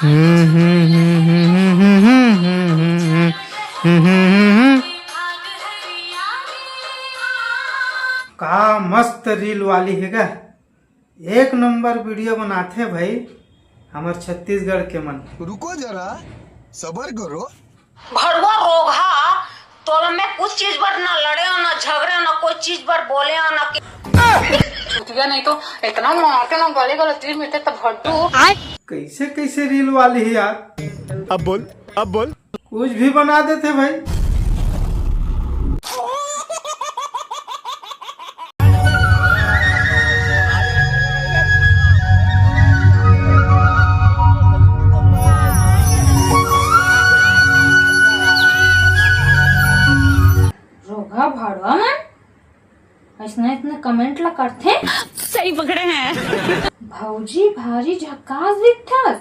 का मस्त रील वाली है का। एक नंबर वीडियो बनाते भाई हमारे छत्तीसगढ़ के मन। रुको जरा सबर करो। भड़वा रोगा तो में कुछ चीज पर ना लड़े हो ना झगड़े हो ना कोई चीज पर बोले हो ना छुटिया नहीं तो इतना मारते ना गले गले तीर मिलते तब भट्टू कैसे कैसे रील वाली है यार। अब बोल कुछ भी बना देते भाई। रोगा भाड़वा मन ऐसा इतना कमेंट ला करते सही पकड़े हैं भौजी भारी झकास दिखता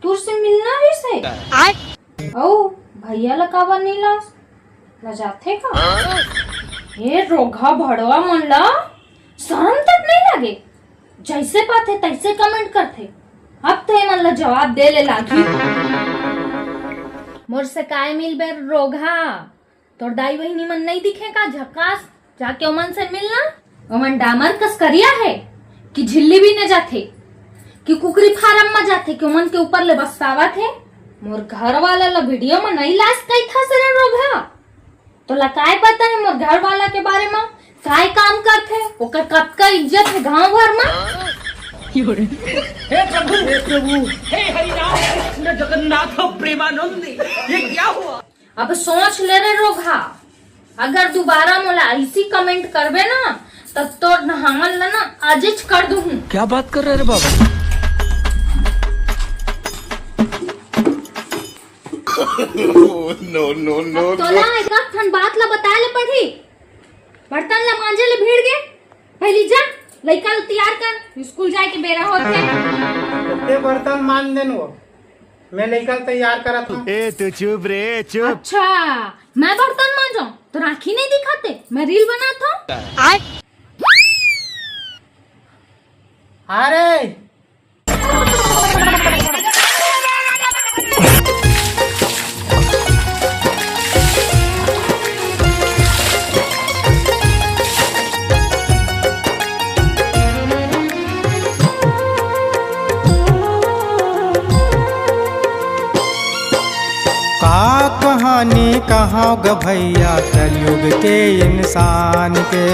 तुर से मिलना भी से ओ भैया लकावा नीलास लजाते का ये रोगा भड़वा मन ला शर्म तक नहीं लगे जैसे बात है तैसे कमेंट करते। अब तो मन ला जवाब दे ले लागी मोर से काय मिल बे रोगा तोर दाई बहिनी मन नहीं दिखे का झकास जाके ओमन से मिलना। ओमन डामर कस करिया है कि झिल्ली भी न जाते कि कुकरी फार्म में जाते कि ओमन के ऊपर ले बसावा थे। मोर घर वाला ला वीडियो में नहीं लास्ट कई था सरे रोगा तो ला काय पता है मोर घर वाला के बारे में काय काम करते ओकर कब का इज्जत है गांव भर में। हे प्रभु हे हरिनाम कृष्ण जगन्नाथ प्रेमानंद ये क्या हुआ। अब सोच ले रे रोगा अगर दोबारा मोला ऐसी कमेंट करबे ना तब तो हमन ला ना आजिज कर दूं। क्या बात कर रहे रे बाबा। नो तो ला एक ठन बात ला बता ले पड़ी बर्तन ला मांजे ले भीड़ गए पहली जा लइका ला तैयार कर स्कूल जाए के बेरा होते। ये बर्तन मान देन वो मैं लेकर तैयार करा था। ए तू चुप रे चुप। अच्छा मैं बर्तन मांजो तो राखी नहीं दिखाते मैं रील बनाता हूँ। अरे कहानी कहाँ ग भैया कलयुग के इंसान के।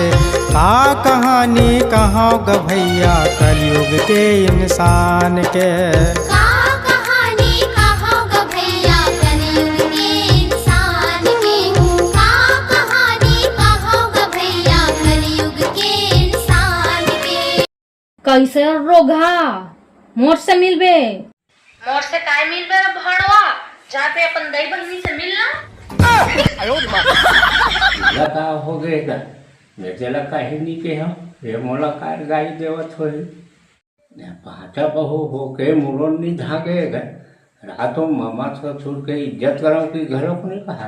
का कहानी कहाँ ग भैया कलयुग के इंसान के। का कहानी कहाँ ग भैया कलयुग के इंसान के। का कहानी कहाँ ग भैया कलयुग के इंसान के। कैसे रोगा मोर से मिलबे मोर से काय मिलबे रे भड़वा जहाँ पे अपन दई बहनी से मिलना। लगा हो गएगा मेरे लगा हिंदी के हम ये मुलाकात गाड़ी देवत हो पाटा बहु हो के मुरनी धागेगा रातों मामा ससुर के इज्जत करो कि घरों को नहीं कहा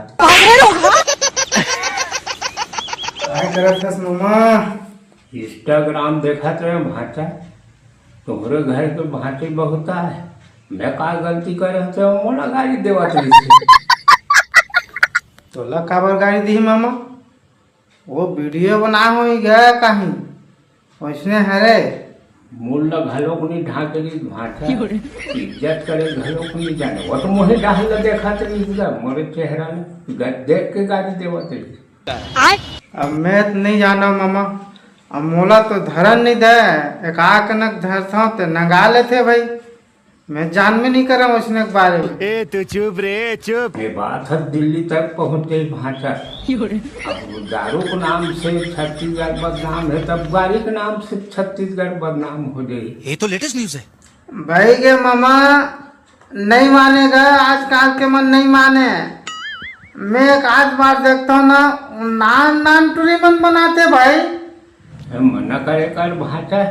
मामा। इंस्टाग्राम देखा तो भाषा तुम्हारे घर के भाषा बहुत है मैं का गलती करे तो मोला गाड़ी देवत तो ला काबर गाड़ी दी मामा वो वीडियो बना हो गया कहीं वैसने है रे मूल घलोक नहीं ढाके भाषा इज्जत करे घलोक नहीं जाने वो तो मुहे डाल देखा तो मोरे चेहरा में देख के गाड़ी देवत। अब मैं तो नहीं जाना मामा अब मोला तो धरन नहीं दे एक आकनक धरता तो नगा लेते भाई मैं जान में नहीं करा उसने के बारे में। ए तू चुप रे चुप। ये बात है दिल्ली तक पहुंच गई भाषा। अब दारू के नाम से छत्तीसगढ़ बदनाम है तब गाड़ी के नाम से छत्तीसगढ़ बदनाम हो गई। ये तो लेटेस्ट न्यूज है भाई के मामा नहीं मानेगा आजकल के मन नहीं माने। मैं एक आध बार देखता हूँ ना नान टूरी मन बनाते भाई। मना करे कर भाषा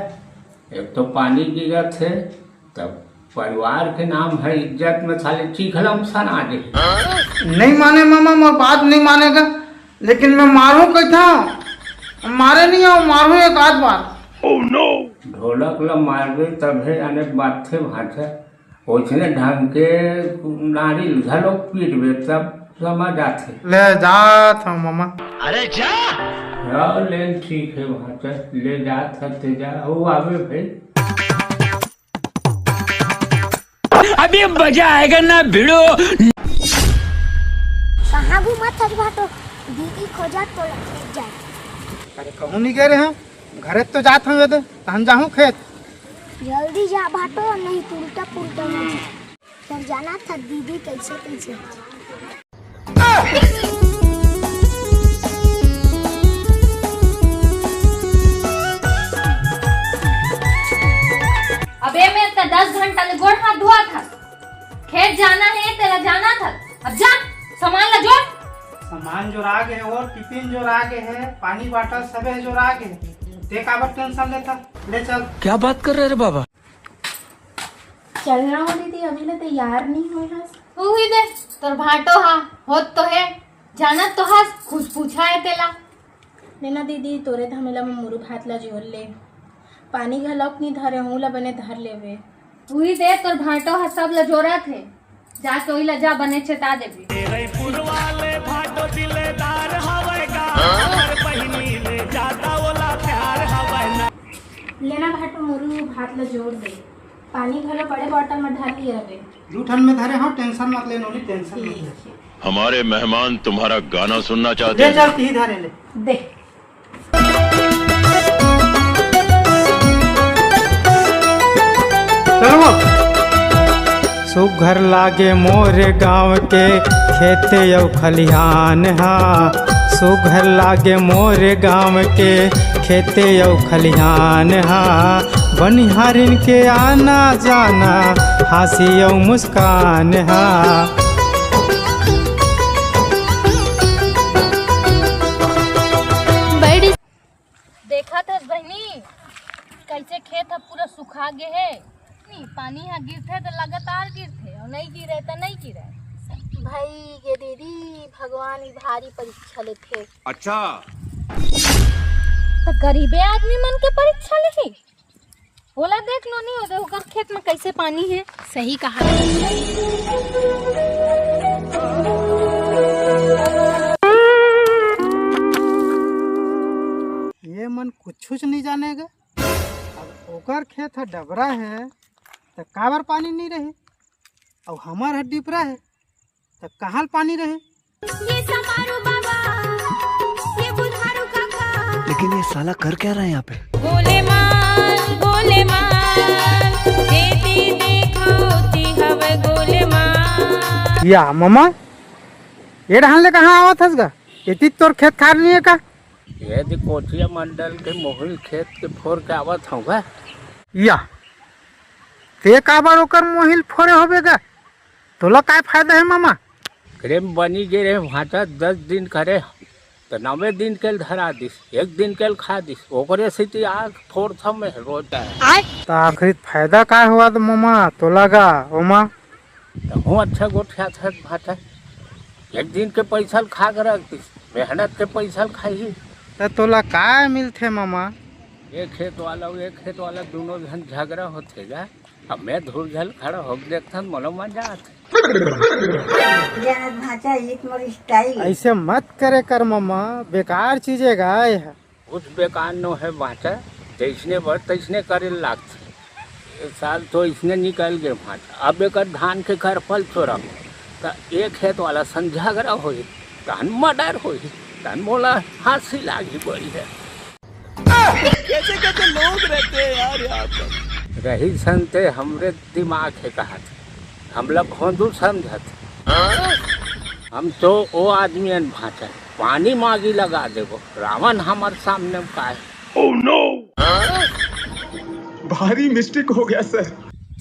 एक तो पानी गिरत है तब परिवार के नाम है इज्जत में साले चीखलम सन आ गए। नहीं माने मामा मैं बात नहीं मानेगा लेकिन मैं मारू कैसा मारे नहीं आओ मारू एक आध बार। ढोलक ला मारबे तभे अनेक बात थे भाषा उसने ढंग के नारी झलो पीट बे तब समझ आते। ले जात हूँ मामा। अरे जा। लेन ठीक है वहाँ तक ले जात हते जा वो आवे भाई। अभी मजा आएगा ना भिड़ो। कहाँ घूमा थक भाटो दीदी खोजा तो लग जाए। अरे कहूँ नहीं कह रहे हैं घरे तो जात हूँ तो हम जाऊँ खेत। जल्दी जा भाटो नहीं तो उल्टा पुल्टा न जा। फिर जाना था दीदी कैसे कैसे। अबे मैं तो 10 घंटा ले गोड़ हाथ धोआ था। खेत जाना है तेरा जाना था। अब जा सामान ला जोड़। सामान जो रागे है और टिफिन जो रागे है पानी बॉटल सबे जो रागे है ते काबर टेंशन लेता। ले चल। क्या बात कर रहे रे बाबा। चल रहा हूँ दीदी अभी ले तैयार नहीं हुए हैं। हुई दे तोर भाटो हा होत तो है जाना तो हा कुछ पूछा है तेला। लेना दीदी तोरे धमेला में मुरु भात ला जोड़ ले पानी घलौक नहीं धरे हूँ ला बने धर लेवे। हुई दे तोर भाटो हा सब ला जोरा थे जाके ओही ला जा बने चेता देबी। लेना भाटो मुरु भात ला जोड़ दे पानी घलो बड़े बोतल में धर लिया वे। जूठन में धरे हाँ टेंशन मत ले नोनी टेंशन मत ले। हमारे मेहमान तुम्हारा गाना सुनना चाहते ले हैं। चल ही धरे ले दे। चलो सुघर लागे मोरे गाँव के खेते यौ खलिहान हा। सुघर लागे मोरे गाँव के खेते यौ खलिहान हा। बनिहारिन के आना जाना हंसी यौ मुस्कान हा। देखा था बहनी कैसे खेत है पूरा सुखा गे है। नहीं पानी यहाँ गिरते तो लगातार गिरते और नहीं गिरे तो नहीं गिरे। भाई ये दीदी भगवान ही भारी परीक्षा लेते। अच्छा तो गरीबे आदमी मन के परीक्षा ले बोला देख लो नहीं होते होकर खेत में कैसे पानी है। सही कहा। ये मन कुछ नहीं जानेगा। अब ओकर खेत है डबरा है तो काबर पानी नहीं रहे और हमार है डिपरा है तो कहाँ पानी रहे। ये समारो बाबा ये बुधारो काका। लेकिन ये साला कर क्या रहा है यहाँ पे। गोले माल खेती देखौती हवे गोले माल। या मामा ये ढाल ले कहाँ आवत हसगा इतनी तोर खेत खार नहीं है का। ये कोचिया मंडल के मोहिल खेत के फोर के आवत होगा। या ते काबर ओकर मोहिल फोरे होबेगा तोला काय फायदा है मामा। क्रेम बनी गे रे भाटा 10 दिन करे तो 9वें दिन के धरा दिस 1 दिन के खा दिस ओकरे से आग फोर थम में रोता है। तो आखिर फायदा काय हुआ तो मामा तोला का ओमा। तो हूँ अच्छा गोठिया था भाटा 1 दिन के पैसा खा कर रख दिस मेहनत के पैसा खाई। तो तोला काय मिलते मामा। एक खेत वाला दोनों जन झगड़ा होतेगा। अब मैं धूल झल खड़ा हो देखता मोलो मजा आते। ऐसे मत करे कर मामा बेकार चीजें गाय है। कुछ बेकार नो है भाटा जैसने बढ़ तैसने करे लागते। इस साल तो इसने निकल गए भाटा अब एक धान के घर फल छोड़ा तो एक खेत वाला संझगड़ा हो धान मर्डर हो धान मोला हंसी लागी बड़ी है। कैसे कैसे लोग रहते हैं यार यहाँ पर। रही संते हमरे दिमाग है कहा हम लोग खोदू समझत हम तो वो आदमी भाषा पानी मांगी लगा देवो रावण हमारे सामने का है। ओह नो भारी मिस्टेक हो गया सर।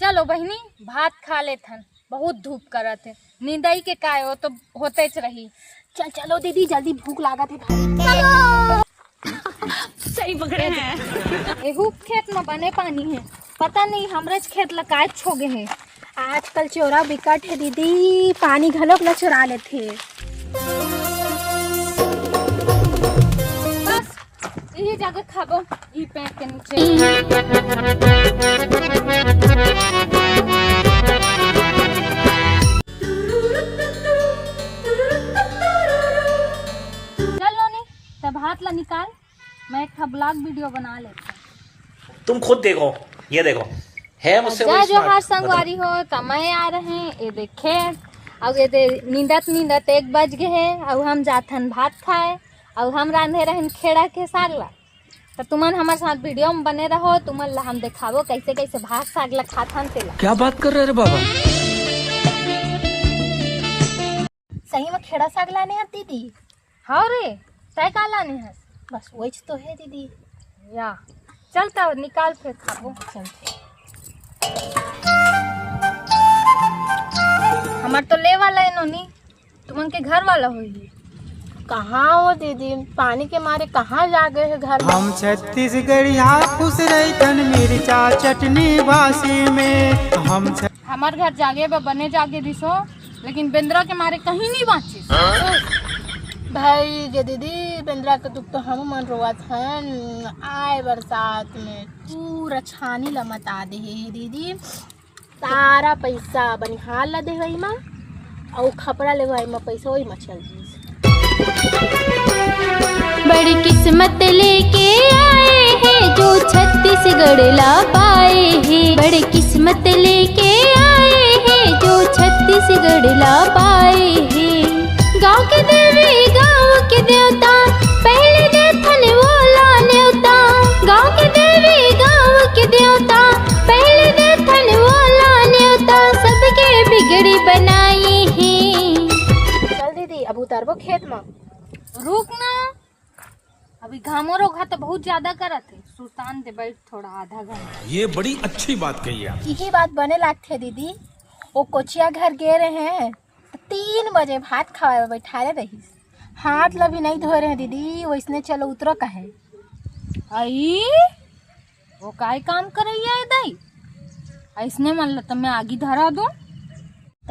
चलो बहनी भात खा ले थन बहुत धूप करत है नींदाई के काय हो तो होते च रही। चल चलो दीदी जल्दी भूख लागत है। सही पकड़े हैं। एहू खेत में बने पानी है पता नहीं हमरे खेत लगाए छोगे हैं। आजकल चोरा बिकट है दीदी पानी घलोक ला चुरा लेते। बस यही जगह खाबो ई पैर के नीचे। मैं एक ब्लॉग वीडियो बना लेती हूँ। तुम खुद देखो, ये देखो है मुझसे वो जो स्मार्ट। हर संगवारी हो कमाए आ रहे हैं ये देखे अब ये दे नींदत 1 बज गए हैं अब हम जाथन भात खाए अब हम रांधे रहन खेड़ा के सागला तो तुमन हमारे साथ वीडियो में बने रहो तुमन ला हम दिखावो कैसे कैसे भात सागला खाथन तेला। क्या बात कर रहे रे बाबा? सही में खेड़ा साग लाने हैं दीदी? हाँ रे तय का लाने हैं? बस वही तो है दीदी। या चलता निकाल फिर खाबो। हमार तो ले वाला है नोनी तुमन के घर वाला होई। कहाँ हो दीदी? पानी के मारे कहाँ जा गए हैं घर में? हम छत्तीसगढ़िया खुश रहतन मिर्चा चटनी बासी में। हमार घर जागे बने जागे दिसो लेकिन बेंद्रा के मारे कहीं नहीं बाँची। भाई गे दीदी बेंद्रा के दुख तो हम मन रोवत हन। आए बरसात में पूरा छानी ला मता दे हे दीदी। सारा पैसा बनिहार ला दे वही माँ और खपड़ा ले वही माँ पैसा वही माँ चल जी। बड़ी किस्मत लेके आए हैं जो छत्तीसगढ़ ला पाए हैं। बड़ी किस्मत लेके आए हैं जो छत्तीसगढ़ ला पाए हैं। गाँव के देवी गाँव के देवता पहले देथन वो न्योता। गाँव के देवी गाँव के देवता पहले देथन वो न्योता। सबके बिगड़ी बनाई हैं। चल दीदी अब उतरबो खेत में। रुक ना अभी घामो रोगा तो बहुत ज्यादा करत है सुल्तान दे बैठ थोड़ा आधा घंटा। ये बड़ी अच्छी बात कही आप। यही बात बने लागते दीदी। वो कोचिया घर गे रहे हैं 3 बजे भात खावा बैठाले रही हाथ ला भी नहीं धोए रहे दीदी। वैसने चलो उतरो कहे आई वो काय काम करैया है दाई ऐसने मन ला मैं आगी धरा दूं।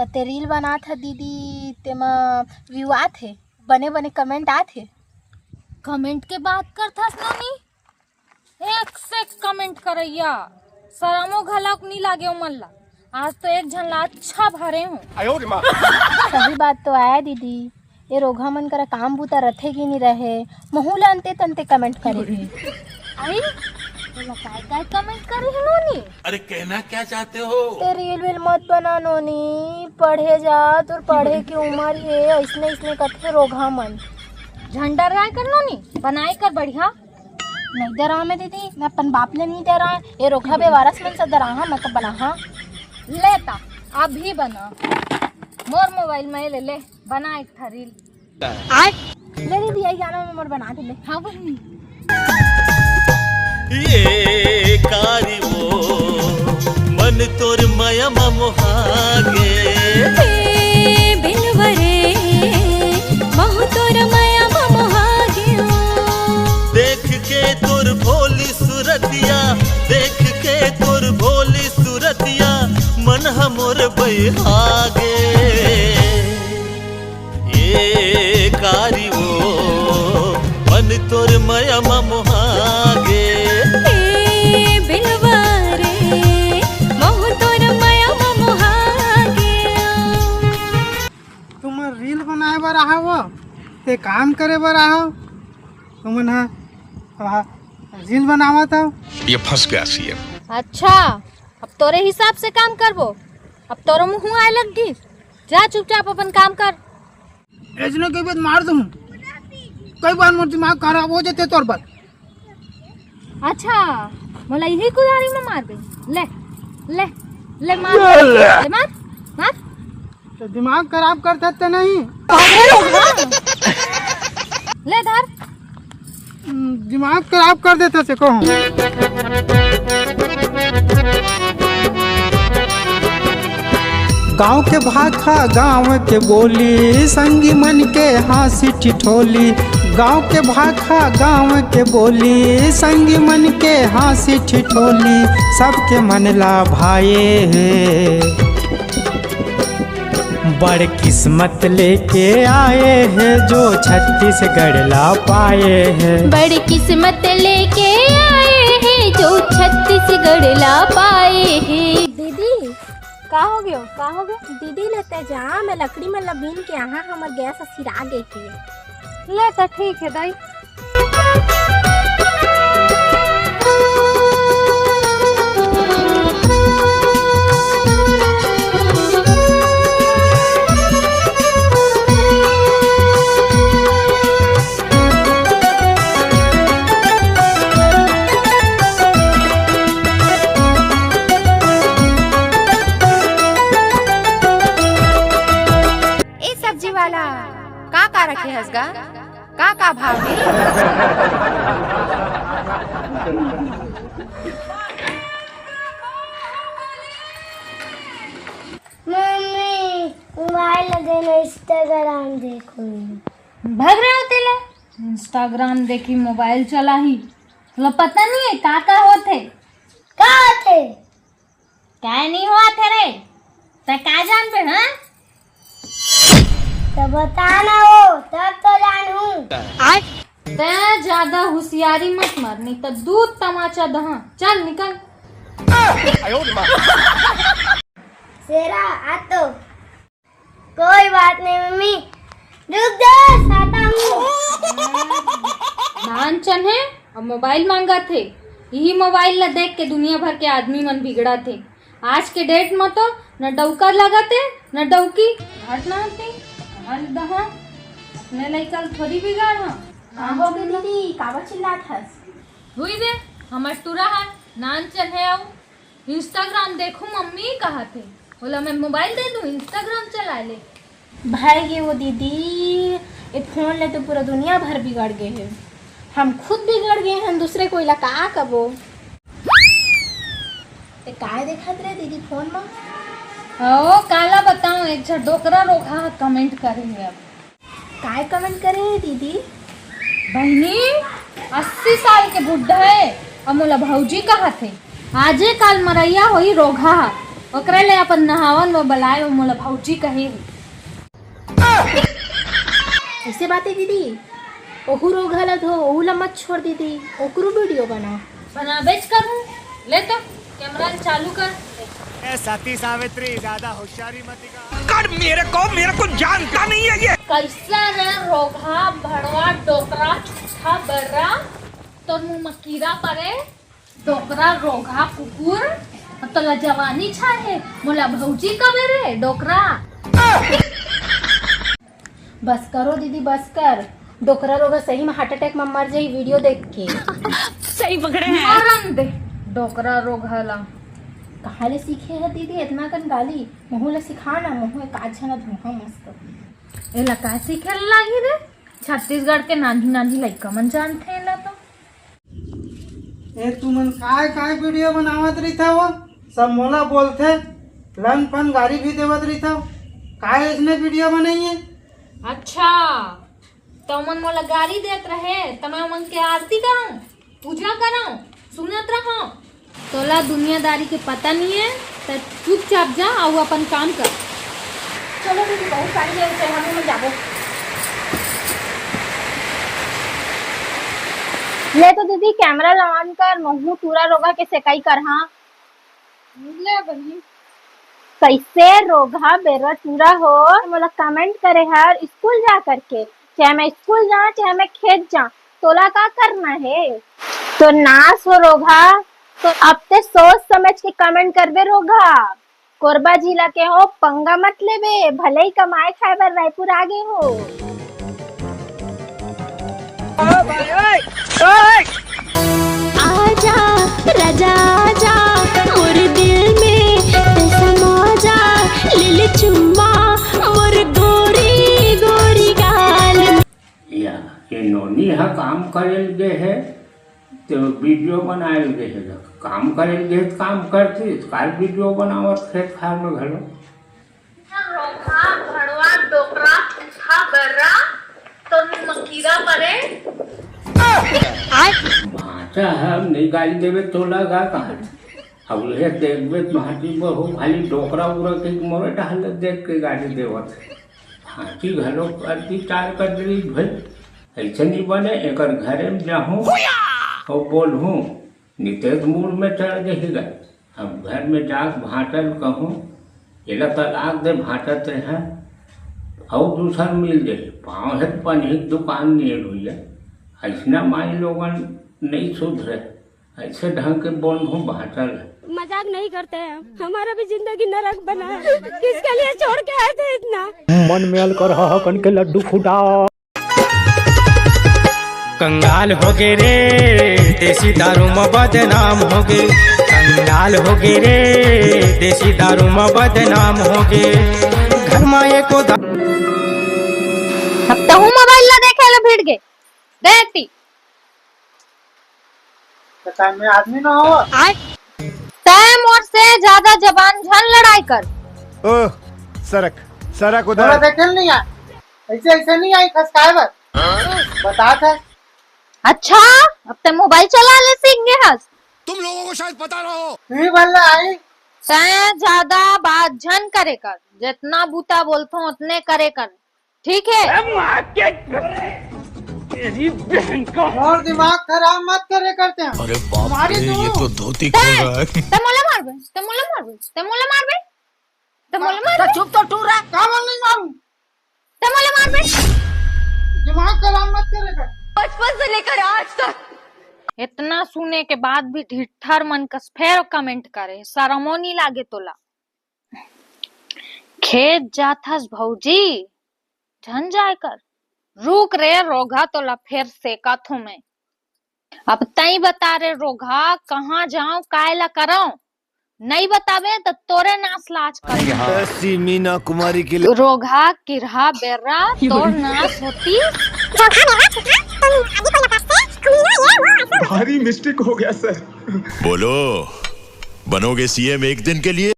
ते रील बना था दीदी तेमा व्यू आथे बने बने कमेंट आथे। कमेंट के बात करथस नोनी एक से कमेंट करैया शरमो घलक नहीं लागे मन ला। आज तो एक झन ला अच्छा भरे हूँ। सही बात तो आया दीदी। ये रोगा मन करा काम बूता रथे की नहीं रहे महूला अंते तंते कमेंट करे। आई बोला काय कमेंट करे है नोनी? अरे कहना क्या चाहते हो? ते रील वील मत बना नोनी पढ़े जा तो पढ़े की उम्र है इसने इसने कथे रोगा मन झंडा राय कर नोनी बनाए कर बढ़िया। नहीं दे रहा मैं दीदी मैं अपन बाप ले नहीं दे रहा ये रोगा बेवारस मन से दराहा मैं तो बना लेता अभी बना मोर मोबाइल में ले बना एक था रील। ले दीदी यही गाना में मोर बना दे ले। हाँ बनी ये कारी वो मन तोर माया मोहागे बिलवरे महु तोर माया मोहागे। देख के तोर भोली सूरतिया देख के तोर भोली सूरतिया मन हमोर बहागे। ये कारी वो मन तोर माया मोहागे। बिलवरे महु तोर माया मोहागे। तुम रील बनाए बर आहा हो ते काम करे बर आहा तुमन रील बनावा था। ये फंस गया सीएम। अच्छा अब तोरे हिसाब से काम करबो अब तोरो मुँह आए लग गई जा चुपचाप अपन काम कर। ऐसने कई बार मार दूँ कई बार मोर दिमाग खराब हो जाते तोर पर। अच्छा मोला यही कुदारी में मार गई ले ले ले मार ले मार मार तो दिमाग खराब कर सकते नहीं ले धर दिमाग खराब कर देते से कहूँ। गाँव के भाखा गाँव के बोली संगी मन के हाँसी ठिठोली। गाँव के भाखा गाँव के बोली संगी मन के हाँसी ठिठोली। सबके मन ला भाए है बड़ किस्मत लेके आए हैं जो छत्तीसगढ़ ला पाए हैं। बड़ी किस्मत लेके आए हैं जो छत्तीसगढ़ ला पाए हैं। दीदी का हो गयो दीदी लेते जा मैं लकड़ी में लबीन के यहाँ हमर गैस सिरा गई थी। ले तो ठीक है दाई। वाला का रखे हसगा का भाव है? मम्मी मोबाइल लगे ना इंस्टाग्राम देखो। भाग रहे होते ले इंस्टाग्राम देखी मोबाइल चला ही तो पता नहीं है का होते क्या नहीं हुआ थे रे तो क्या जान पे हाँ तो बताना हो तब तो जानू। ते ज्यादा होशियारी मत मार नहीं तो दूध तमाचा दहा चल निकल। शेरा आ तो कोई बात नहीं मम्मी रुक जा आता हूँ। नानचन है और मोबाइल मांगा थे यही मोबाइल ला देख के दुनिया भर के आदमी मन बिगड़ा थे। आज के डेट में तो न डौका लगाते न डौकी हट ना होती हल दहा अपने लइकल थोड़ी बिगाड़ हाँ हो गई दीदी कावा चिल्लात हस हुई दे हमर तुरा है नानचन है आऊ इंस्टाग्राम देखूं मम्मी कहा थे बोला मैं मोबाइल दे दूं इंस्टाग्राम चला ले। भाई ये वो दीदी ये फोन ले तो पूरा दुनिया भर बिगड़ गए हैं। हम खुद बिगड़ गए हैं दूसरे को इलाका कबो काय देखत रहे दीदी फोन में। ओ काला बताऊं एक झ डोकरा रोगा कमेंट करेंगे अब काय कमेंट करे है दीदी? बहनी 80 साल के बुढ़ा है और मोला भौजी कहा थे आजे काल मरैया होई रोगा ओकरे ले अपन नहावन में बलाए वो मोला भौजी कहे। ऐसे बात है दीदी ओहू रोग हलत हो ओहू ला मत छोड़ दीदी ओकरू वीडियो बना बेच करूं ले तो कैमरा चालू कर। सती सावित्री ज्यादा होशियारी मत दिखा। कर मेरे को जानता नहीं है ये कैसा रे रोगा भड़वा डोकरा छुछा बर्रा तो मुंह मकीरा परे डोकरा रोगा कुकुर तो ला जवानी छा है मोला भौजी कबे रे डोकरा। बस करो दीदी बस कर डोकरा रोगा सही में हार्ट अटैक में मर जाई वीडियो देख के। सही पकड़े हैं आराम दे डोकरा रोगाला कहाँ ले सीखे है दीदी इतना कन गाली मुँह ले सिखा ना मुँह काज ना धोखा मस्त एला का सीखे लागी रे छत्तीसगढ़ के नानी नानी लइका मन जानते एला तो। ए तुमन काय वीडियो बनावत रही था वो सब मोला बोलते लन फन गाड़ी भी देवत रही था काय इसने वीडियो बनाई है। अच्छा तो मन मोला गाड़ी देत रहे तो मैं मन के आरती करूं पूजा करूं सुनत रहो तोला दुनियादारी के पता नहीं है तो चुपचाप जा और अपन काम कर। चलो दीदी बहुत सारी देर से हम जाबो ले तो दीदी कैमरा ऑन कर मुँह पूरा रोगा के सेकाई कर। हाँ ले बनी कैसे रोगा बेरा चूरा हो मोला कमेंट करे हर स्कूल जा करके चाहे मैं स्कूल जा चाहे मैं खेत जा तोला का करना है तो नास हो रोगा तो अब ते सोच समझ के कमेंट करबे रोगा कोरबा जिला के हो पंगा मत लेबे भले ही कमाए खाए बर रायपुर आगे हो। आजा राजा आजा मोर दिल में समा जा ले ले चुम्मा मोर गोरी गोरी गाल या ये नोनी हा काम करेल गे है तो वीडियो बनाएल गे है काम करेल गे तो काम करती काल वीडियो बनावत खेत खार में घलो रोगा भड़वा डोकरा छुछा बर्रा तो मकीरा परे भाषा है नहीं गाली देवे तो लगा कहाँ अब ये देखबे भाटी बहु खाली डोकरा उरा के मोरे डाल देख के गाली देवत भाटी घलो करती चार कर दी भाई ऐसे नहीं बने एक घरे में जाऊँ और बोलूँ नितेश मूड में चढ़ जाएगा अब घर में जाक भाटल कहूँ ये तलाक दे भाटते हैं और दूसर मिल जाए पाँव है पनी दुकान नहीं हुई है ऐसा माई लोगन नहीं सुधरे ऐसे ढंग के बोल हूँ भाटल है। मजाक नहीं करते हैं हमारा भी जिंदगी नरक बना है किसके लिए छोड़ के आए थे इतना मन में अलकर कन के लड्डू फूटा कंगाल हो गे रे देसी दारू में बदनाम हो गे कंगाल हो गे रे देसी दारू में बदनाम हो गे घर में एको भिड़ गए देती में आदमी ना हो तैम और से ज्यादा जबान झन लड़ाई कर। ओह सरक सरक उधर थोड़ा देखे नहीं आ ऐसे ऐसे नहीं आई खसकाए बस बता था। अच्छा अब ते मोबाइल चला ले सीख गए हस। तुम लोगों को शायद पता ना हो। नहीं बल्ला आई तैं ज्यादा बात झन करे कर, जितना बूता बोलतो उतने करे कर, ठीक है? और दिमाग खराब मत करे करते हैं। अरे बाप रे ये तो धोती खोल रहा है। ते मोला मारबे, ते मोला मारबे, ते मोला मारबे, ते मोला मारबे। चुप तो टूरा। क्या बोल नहीं मारूं? ते मोला मारबे। दिमाग खराब मत करे कर। बचपन से लेकर आज तक इतना सुने के बाद भी ढिठर मन कस फेर कमेंट करे, शरमो नहीं लागे तोला। खेत जाथस भौजी झन जाए कर, रुक रे रोगा तोला फिर सेका थू मैं। अब तई बता रे रोगा कहाँ जाऊं कायला करो, नहीं बतावे तो तोरे नास लाज कर। ऐसी मीना कुमारी के लिए रोगा किरहा बेर्रा तोर नास होती। भारी मिस्टेक हो गया सर। बोलो बनोगे सीएम एक दिन के लिए?